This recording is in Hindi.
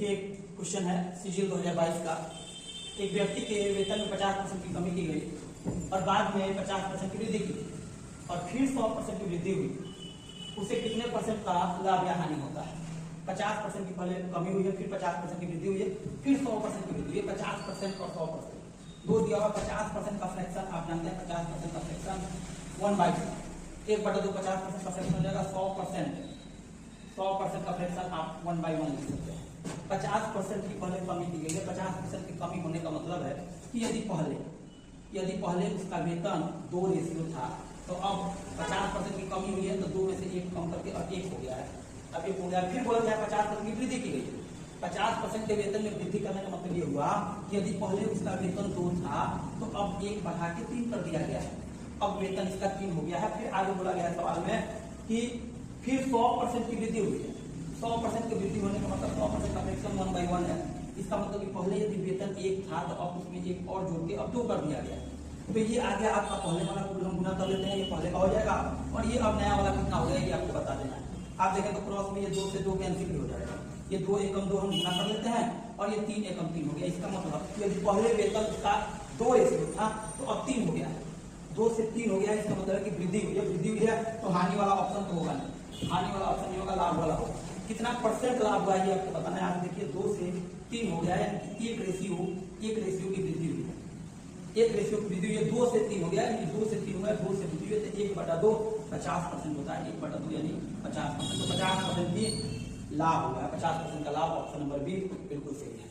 देखिए क्वेश्चन है सीजीएल 2022 का। एक व्यक्ति के वेतन में 50% की कमी की गई और बाद में 50% की वृद्धि की और फिर 100% की वृद्धि हुई, उसे कितने परसेंट का लाभ या हानि होता है? 50% की पहले कमी हुई है, फिर 50% की वृद्धि हुई है, फिर 100% की वृद्धि हुई है। 50% और 100% दो दिया हुआ। 50% का फ्रैक्शन आप जानते हैं, 50% का फ्रैक्शन 1/2, 1/2 50% का फ्रैक्शन हो जाएगा 100%। 100% का फ्रैक्शन आप 1/1 लिख सकते हैं। 50% की पहले कमी की गई है। 50% की कमी होने का मतलब है कि यदि पहले उसका वेतन 2 रेशियो था, तो अब 50% की कमी हुई है तो 2 में से 1 कम करके अब 1 हो गया है। अब 1 हो गया, फिर बोला जाए 50% की वृद्धि की गई है। 50% के वेतन में वृद्धि करने का मतलब ये हुआ कि यदि पहले उसका वेतन 2 था तो अब 1 बढ़ा के 3 कर दिया गया है। अब वेतन इसका 3 हो गया है। फिर आगे बोला गया सवाल में कि फिर 100% की वृद्धि हुई है। 100% की वृद्धि होने का मतलब 100% का फ्रैक्शन 1/1 है। इसका मतलब कि पहले यदि वेतन 1 था तो अब उसमें 1 और जोड़ के अब 2 कर दिया गया। तो ये आ गया आपका पहले वाला को हम गुना कर लेते हैं, ये पहले का हो जाएगा और ये अब नया वाला कितना हो जाएगा ये आपको बता देना है। आप देखें तो क्रॉस में ये 2 से 2 कैंसिल हो जाएगा। ये 2 एकम 2 हम गुना कर लेते हैं और ये 3 एकम 3 हो गया। इसका मतलब यदि पहले वेतन उसका 2 रेशियो था तो अब 3 हो गया, 2 से 3 हो गया। इसका मतलब है कि वृद्धि हुई है। वृद्धि हुई है तो हानि वाला ऑप्शन तो होगा नहीं, हानि वाला ऑप्शन नहीं होगा, लाभ वाला होगा। कितना परसेंट लाभ हुआ ये आपको बताना है। आप देखिए 2 से 3 हो गया है, 1 रेशियो की वृद्धि हुई है। 1 रेशियो की वृद्धि हुई है, 2 से 3 हो गया, 2 से 3 हो गया, 2 से वृद्धि हुई है तो 1/2 50% होता है। 1/2 यानी 50%, तो 50% भी लाभ हुआ है। 50% का लाभ ऑप्शन नंबर बी बिल्कुल सही है।